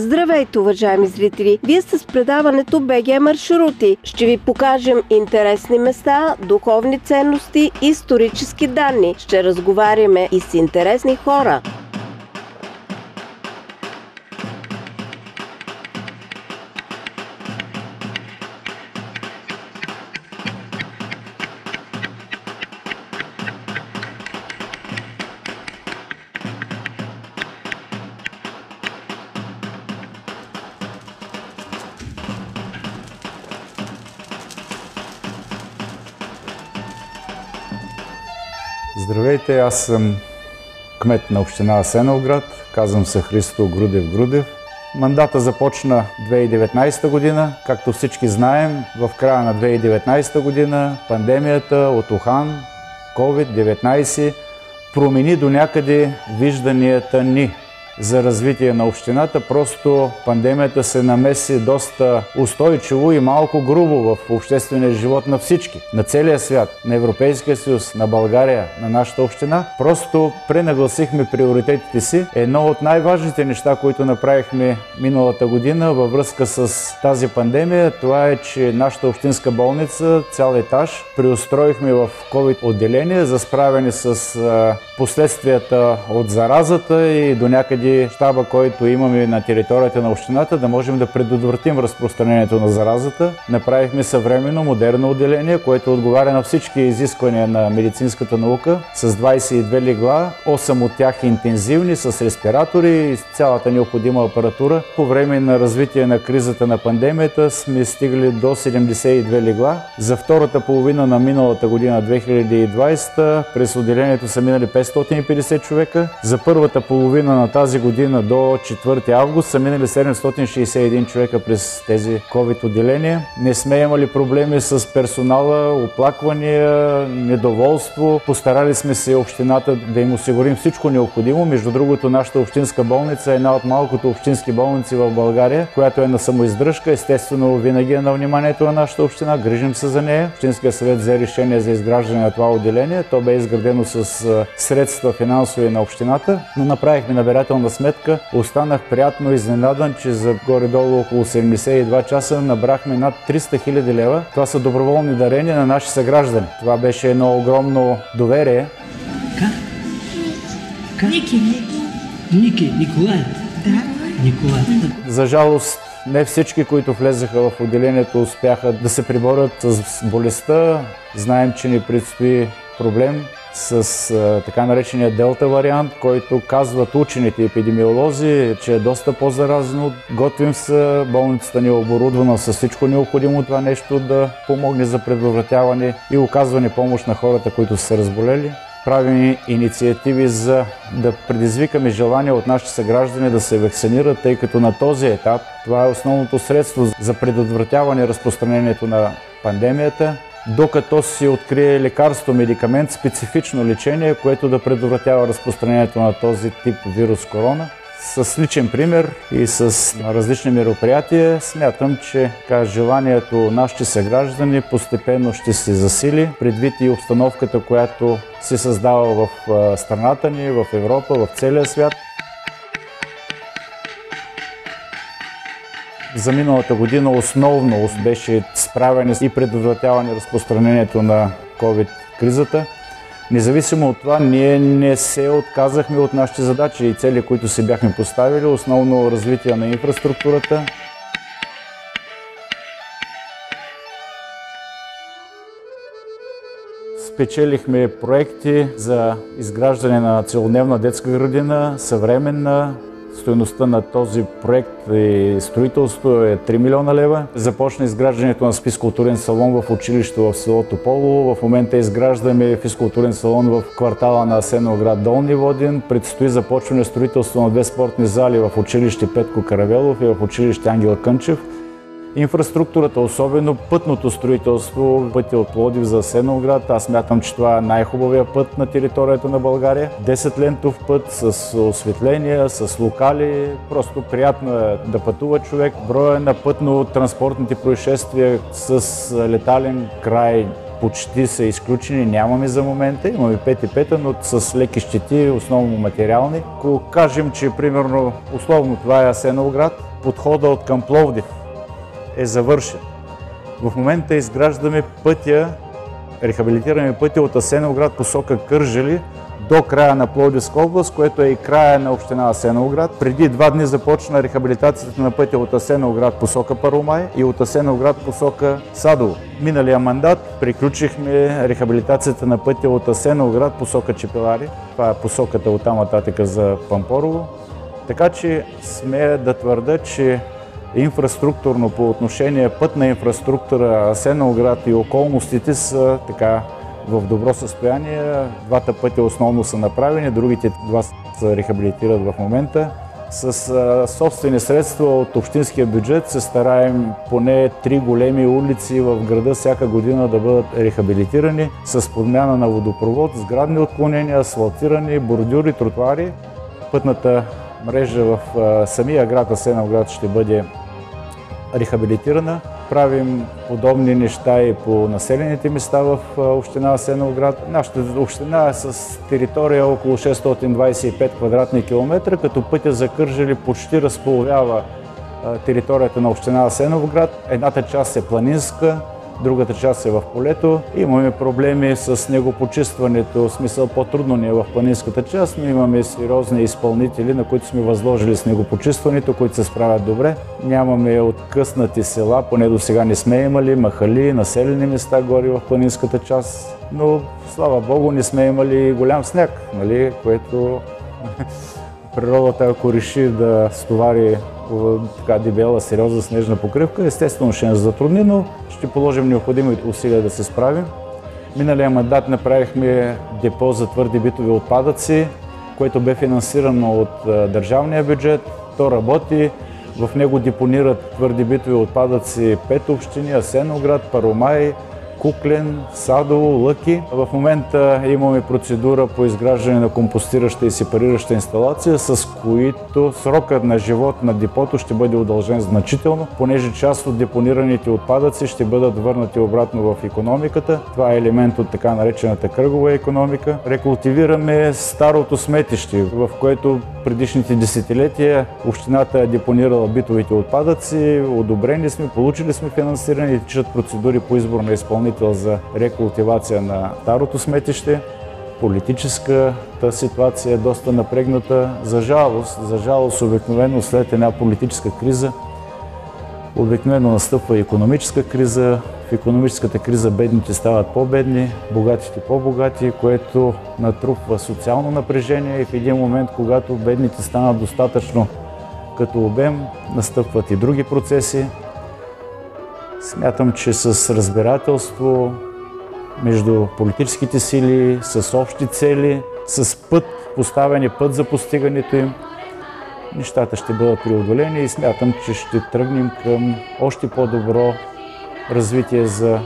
Здравейте, уважаеми зрители! Вие сте с предаването БГ Маршрути. Ще ви покажем интересни места, духовни ценности, исторически данни. Ще разговаряме и с интересни хора. Здравейте, аз съм кмет на община Асеновград, казвам се Христо Грудев. Мандата започна 2019 година. Както всички знаем, в края на 2019 година пандемията от Ухан, COVID-19, промени до някъде вижданията ни за развитие на общината. Просто пандемията се намеси доста устойчиво и малко грубо в обществения живот на всички, на целия свят, на Европейския съюз, на България, на нашата община. Просто пренагласихме приоритетите си. Едно от най-важните неща, които направихме миналата година във връзка с тази пандемия, това е, че нашата общинска болница, цял етаж, преустроихме в COVID отделение за справяне с последствията от заразата и до някъде щаба, който имаме на територията на общината, да можем да предотвратим разпространението на заразата. Направихме съвременно, модерно отделение, което отговаря на всички изисквания на медицинската наука, с 22 легла, 8 от тях интензивни, с респиратори и цялата необходима апаратура. По време на развитие на кризата на пандемията сме стигали до 72 легла. За втората половина на миналата година, 2020, през отделението са минали 550 човека. За първата половина на тази година до 4 август са минали 761 човека през тези COVID отделения. Не сме имали проблеми с персонала, оплаквания, недоволство. Постарали сме се общината да им осигурим всичко необходимо. Между другото, нашата общинска болница е една от малкото общински болници в България, която е на самоиздръжка. Естествено, винаги е на вниманието на нашата община. Грижим се за нея. Общинския съвет взе решение за изграждане на това отделение. То бе изградено с средства финансови на общината, но направихме набирателна сметка. Останах приятно изненадан, че за горе-долу около 72 часа набрахме над 300 000 лева. Това са доброволни дарения на наши съграждани. Това беше едно огромно доверие. Как? Николай. Да. Николай. За жалост, не всички, които влезаха в отделението, успяха да се преборят с болестта. Знаем, че ни предстои проблем с така наречения делта вариант, който казват учените епидемиолози, че е доста по-заразно. Готвим се, болницата ни е оборудвана с всичко необходимо това нещо да помогне за предотвратяване и оказване помощ на хората, които са се разболели. Правим инициативи за да предизвикаме желание от нашите съграждани да се вакцинират, тъй като на този етап това е основното средство за предотвратяване разпространението на пандемията, докато се открие лекарство, медикамент, специфично лечение, което да предотвратява разпространението на този тип вирус корона. С личен пример и с различни мероприятия смятам, че желанието нашите съграждани постепенно ще се засили, предвид и обстановката, която се създава в страната ни, в Европа, в целия свят. За миналата година основно беше справяне и предотвратяване разпространението на COVID-кризата. Независимо от това, ние не се отказахме от нашите задачи и цели, които си бяхме поставили, основно развитие на инфраструктурата. Спечелихме проекти за изграждане на целодневна детска градина, съвременна. Стойността на този проект и строителство е 3 милиона лева. Започна изграждането на физкултурен салон в училището в село Тополово. В момента изграждаме физкултурен салон в квартала на Асеновград Долни Воден. Предстои започване строителство на 2 спортни зали в училище Петко Каравелов и в училище Ангел Кънчев. Инфраструктурата, особено пътното строителство, пътя от Пловдив за Асеновград, аз смятам, че това е най-хубавия път на територията на България. 10-лентов път с осветления, с локали, просто приятно е да пътува човек. Броя на пътно-транспортните происшествия с летален край почти са изключени, нямаме за момента. Имаме 5 но с леки щети, основно материални. Ако кажем, че примерно условно това е Асеновград, подхода от към Пловдив е завършен. В момента изграждаме пътя, рехабилитираме пътя от Асеновград посока Кърджали до края на Пловдивска област, което е и края на община Асеновград. Преди 2 дни започна рехабилитацията на пътя от Асеновград посока Първомай и от Асеновград посока Садово. Миналия мандат приключихме рехабилитацията на пътя от Асеновград посока Чепелари. Това е посоката от там нататък за Пампорово. Така че смея да твърда, че инфраструктурно по отношение пътна инфраструктура Асеновград и околностите са така в добро състояние. Двата пътя основно са направени, другите 2 се рехабилитират в момента. С собствени средства от общинския бюджет се стараем поне 3 големи улици в града всяка година да бъдат рехабилитирани с подмяна на водопровод, сградни отклонения, асфалтирани, бордюри, тротуари. Пътната мрежа в самия град Асеновград ще бъде рехабилитирана. Правим подобни неща и по населените места в община Асеновград. Нашата община е с територия около 625 квадратни километра, като пътя за Кърджали почти разполовява територията на община Асеновград. Едната част е планинска, другата част е в полето. Имаме проблеми с снегопочистването, в смисъл по-трудно ни е в планинската част, но имаме сериозни изпълнители, на които сме възложили снегопочистването, които се справят добре. Нямаме откъснати села, поне до сега не сме имали, махали, населени места горе в планинската част, но слава Богу не сме имали голям сняг, нали, което природата, ако реши да стовари така дебела, сериозна снежна покривка, естествено ще ни затрудни, но ще положим необходимите усилия да се справим. Миналия мандат направихме депо за твърди битови отпадъци, което бе финансирано от държавния бюджет. То работи, в него депонират твърди битови отпадъци 5 общини: Асеновград, Първомай, Куклен, Садово, Лъки. В момента имаме процедура по изграждане на компостираща и сепарираща инсталация, с които срокът на живот на депото ще бъде удължен значително, понеже част от депонираните отпадъци ще бъдат върнати обратно в икономиката. Това е елемент от така наречената кръгова икономика. Рекултивираме старото сметище, в което предишните десетилетия общината е депонирала битовите отпадъци. Одобрени сме, получили сме финансиране и течат процедури по избор на изпълнител за рекултивация на старото сметище. Политическата ситуация е доста напрегната. За жалост, обикновено след една политическа криза, обикновено настъпва икономическа криза. В икономическата криза бедните стават по-бедни, богатите по-богати, което натрупва социално напрежение и в един момент, когато бедните станат достатъчно като обем, настъпват и други процеси. Смятам, че с разбирателство между политическите сили, с общи цели, с поставени път за постигането им, нещата ще бъдат преодолени и смятам, че ще тръгнем към още по-добро развитие за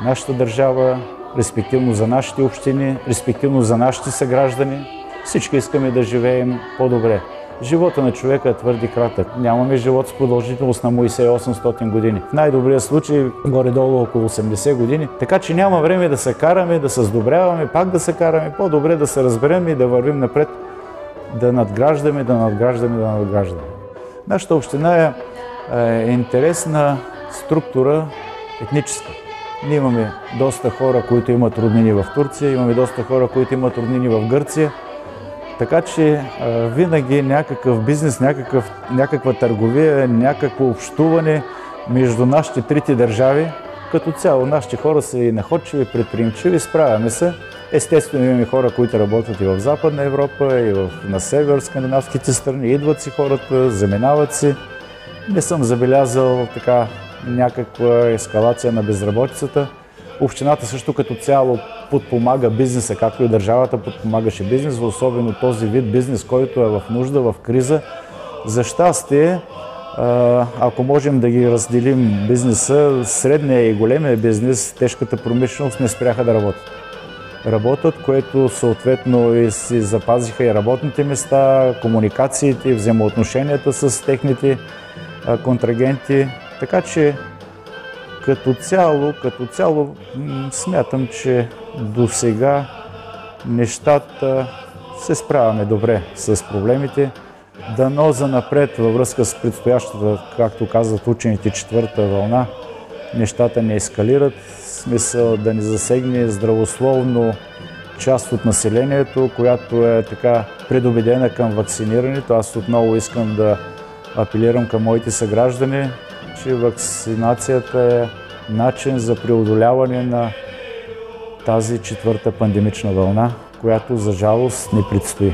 нашата държава, респективно за нашите общини, респективно за нашите съграждани. Всички искаме да живеем по-добре. Живота на човека е твърде кратък. Нямаме живот с продължителност на Моисей 800 години. В най-добрия случай горе-долу около 80 години. Така че няма време да се караме, да се сдобряваме, пак да се караме. По-добре да се разберем и да вървим напред, да надграждаме. Нашата община е интересна структура, етническа. Ние имаме доста хора, които имат роднини в Турция, имаме доста хора, които имат роднини в Гърция. Така че винаги някакъв бизнес, някаква търговия, някакво общуване между нашите трите държави. Като цяло нашите хора са и находчиви, предприемчиви, справяме се. Естествено имаме хора, които работят и в Западна Европа, и на север, скандинавските страни. Идват си хората, заминават си. Не съм забелязал така някаква ескалация на безработицата. Общината също като цяло подпомага бизнеса, както и държавата подпомагаше бизнес, особено този вид бизнес, който е в нужда, в криза. За щастие, ако можем да ги разделим бизнеса, средния и големия бизнес, тежката промишленост не спряха да работят, което съответно и си запазиха и работните места, комуникациите, взаимоотношенията с техните контрагенти. Така че като цяло смятам, че до сега нещата се справяме добре с проблемите. Дано занапред във връзка с предстоящата, както казват учените, четвърта вълна, нещата не ескалират, в смисъл да ни засегне здравословно част от населението, която е така предубедена към вакцинирането. Аз отново искам да апелирам към моите съграждани, че вакцинацията е начин за преодоляване на тази четвърта пандемична вълна, която за жалост ни предстои.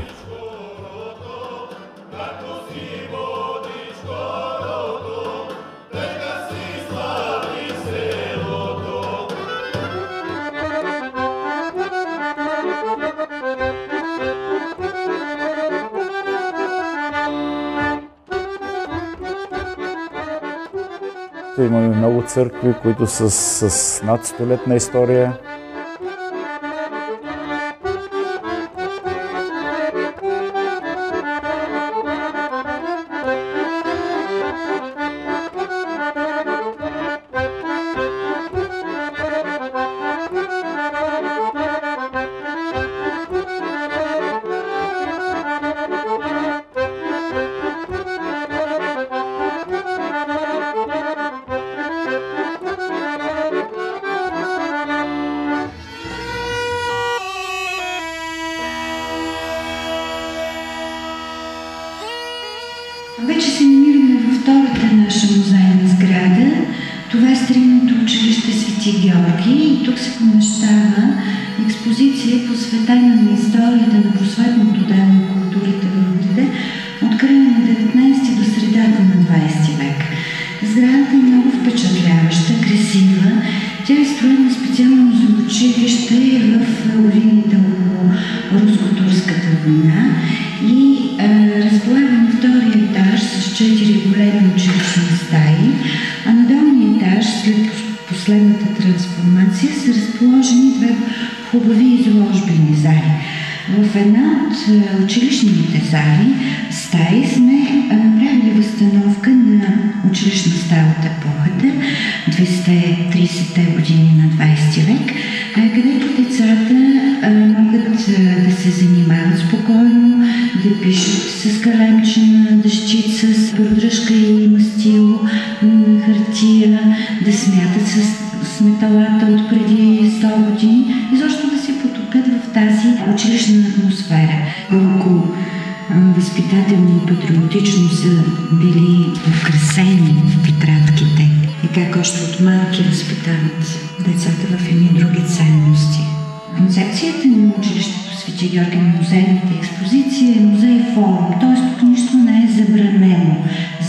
Имаме много църкви, които са с над 100-летна история. Вече се намираме във втората наша музейна сграда. Това е старинното училище Свети Георги и тук се помещава експозиция, посветена на историята на просветното дело и културите в града от края на 19 до средата на 20 век. Сградата е много впечатляваща, красива. Тя е строена специално за училище в годините около Руско-турската война и разполага на втория етаж с 4 големи училищни стаи, а на долния етаж след последната трансформация са разположени 2 хубави изложбени зали. В една от училищните стаи сме направили възстановка на училищна стая от епохата 230-те години на 20 век, където децата могат да се занимават спокойно, да пишат с калемчена дъщица, с продръжка и мастило, хартия, да смятат с металата от преди 100 години и защо да се потопят в тази училищна атмосфера. Колко възпитателно и патриотично са били украсени в тетрадките и как още от малки възпитават децата в едни други ценности. Концепцията на училището Свети Георги на музейната експозиция е музей-форум, т.е. тук нищо не е забранено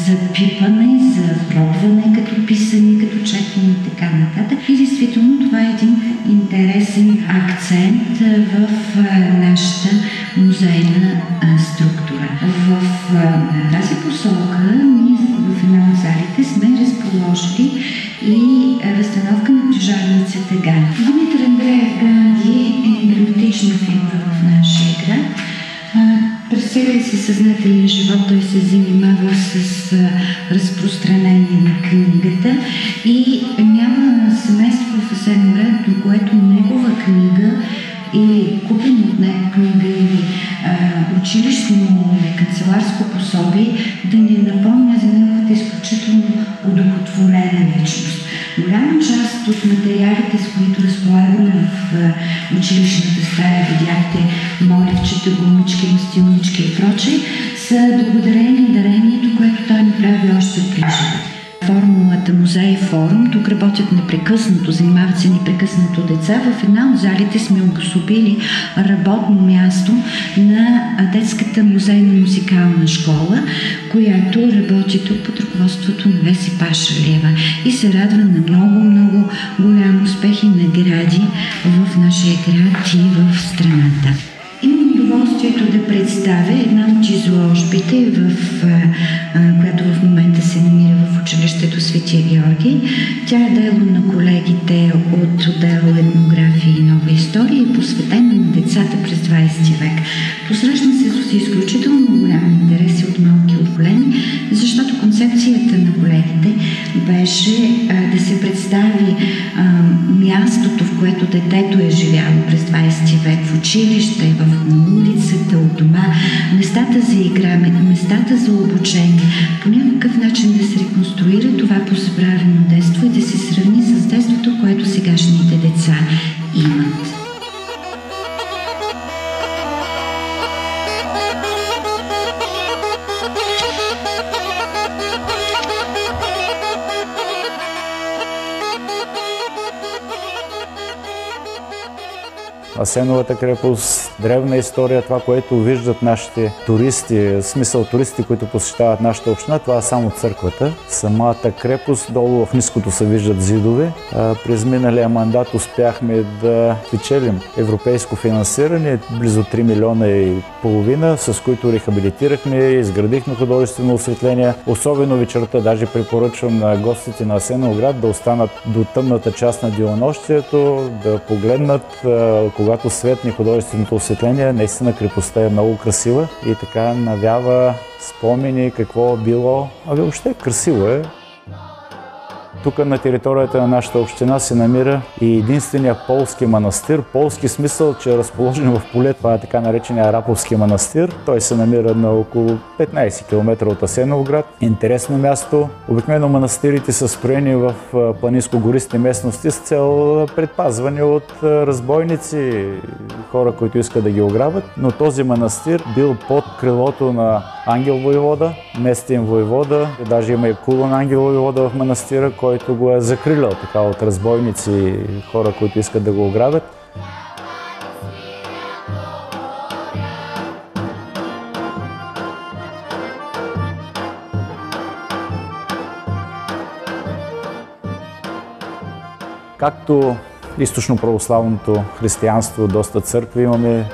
за пипане, за пробване, като писане, като четене и така нататък. И действително това е един интересен акцент в нашата музейна структура. В тази посока ние в една от залите сме разположили и възстановка на книжарницата Ганди. Димитър Андреев Ганди е емблематична фигура в нашия град. През целия си съзнателен живот той се занимава с разпространение на книгата и няма семейство в Асеновград, до което негова книга или купена от него книга или училищно или канцеларско пособие да ни напомня за неговата изключително удовлетворена личност. Голяма част от материалите, с които разполагаме в училищната стая, видяхте моливчета, гумички, мастилнички и прочее, са благодарение дарението, което той направи още при живот. Формулата музей форум, тук работят непрекъснато, занимават се непрекъснато деца. В една от залите сме обособили работно място на детската музейна музикална школа, която работи тук под ръководството на Веси Пашалиева и се радва на много голям успех и награди в нашия град и в страната. Имам удоволствието да представя една от изложбите, която в момента се намира в училището Свети Георги. Тя е дело на колегите от отдел етнография и нова история и посветена на децата през 20 век. Посрещна се с изключително голям интерес и от малки и от големи, защото концепцията на колегите беше да се представи мястото, в което детето е живяло през 20 век, в училище, в улицата, от дома, местата за игра, местата за обучение, по някакъв начин да се реконструира това позабравено детство и да се сравни с детството, което сегашните деца имат. Асеновата крепост, древна история, това, което виждат нашите туристи, в смисъл туристи, които посещават нашата община, това е само църквата. Самата крепост, долу в ниското се виждат зидове. През миналия мандат успяхме да печелим европейско финансиране, близо 3 милиона и половина, с които рехабилитирахме, изградихме художествено осветление. Особено вечерта, даже препоръчвам на гостите на Асеновград да останат до тъмната част на денонощието, да погледнат когато светне художественото осветление, наистина крепостта е много красива и така навява спомени какво било. Въобще красиво е. Тук на територията на нашата община се намира и единствения полски манастир. Полски смисъл, че е разположен в поле, това е така наречения Араповски манастир. Той се намира на около 15 км от Асеновград. Интересно място. Обикновено манастирите са строени в планинско-гористи местности с цел предпазване от разбойници, хора, които искат да ги ограбят. Но този манастир бил под крилото на Ангел войвода, местен войвода. Даже има и кулон Ангел войвода в манастира, който го е закрилял така от разбойници и хора, които искат да го ограбят. Както източно-православното християнство, доста църкви имаме,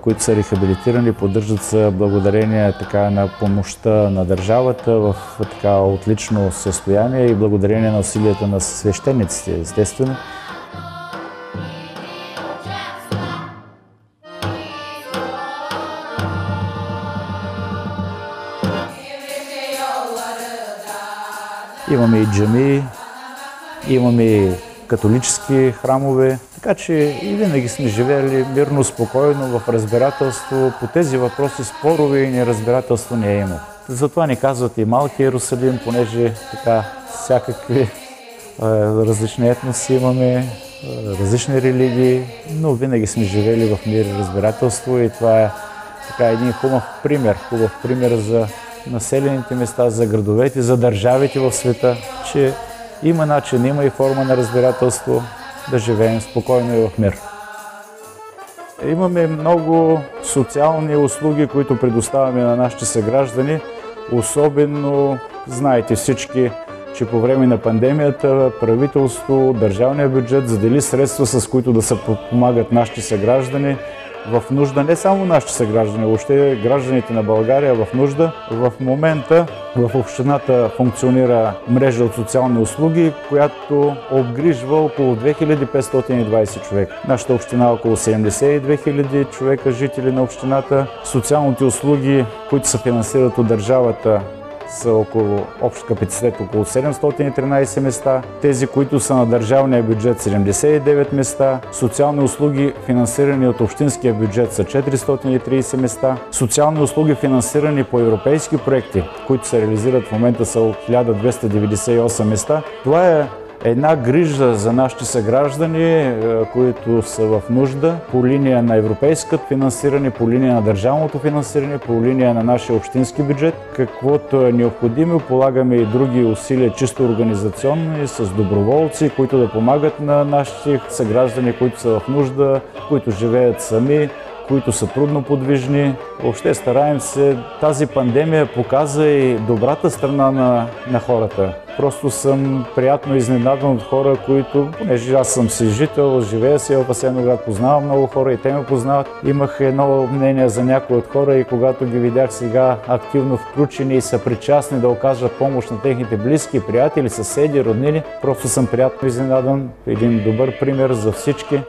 които са рехабилитирани, поддържат се благодарение така на помощта на държавата в така отлично състояние и благодарение на усилията на свещениците, естествено. Имаме и джамии, имаме и католически храмове, така че и винаги сме живели мирно, спокойно, в разбирателство. По тези въпроси спорове и неразбирателство не е имало. Затова ни казват и Малки Йерусалим, понеже така всякакви различни етноси имаме, различни религии, но винаги сме живели в мир и разбирателство и това е така един хубав пример за населените места, за градовете, за държавите в света, че има начин, има и форма на разбирателство да живеем спокойно и в мир. Имаме много социални услуги, които предоставяме на нашите съграждани. Особено, знаете всички, че по време на пандемията правителство, държавния бюджет задели средства, с които да се подпомагат нашите съграждани в нужда, не само нашите съграждани, въобще гражданите на България в нужда. В момента в общината функционира мрежа от социални услуги, която обгрижва около 2520 човека. Нашата община е около 72 000 човека, жители на общината. Социалните услуги, които се финансират от държавата, са около общ капацитет около 713 места. Тези, които са на държавния бюджет, 79 места. Социални услуги, финансирани от общинския бюджет, са 430 места. Социални услуги, финансирани по европейски проекти, които се реализират в момента, са от 1298 места. Това е една грижа за нашите съграждани, които са в нужда по линия на европейското финансиране, по линия на държавното финансиране, по линия на нашия общински бюджет. Каквото е необходимо, полагаме и други усилия, чисто организационни, с доброволци, които да помагат на нашите съграждани, които са в нужда, които живеят сами, които са трудно подвижни. Въобще стараем се. Тази пандемия показа и добрата страна на хората. Просто съм приятно изненадан от хора, които, понеже аз съм си жител, живея си в Асеновград, познавам много хора и те ме познават. Имах едно мнение за някои от хора и когато ги видях сега активно включени и са причастни да окажат помощ на техните близки, приятели, съседи, роднини, просто съм приятно изненадан. Един добър пример за всички.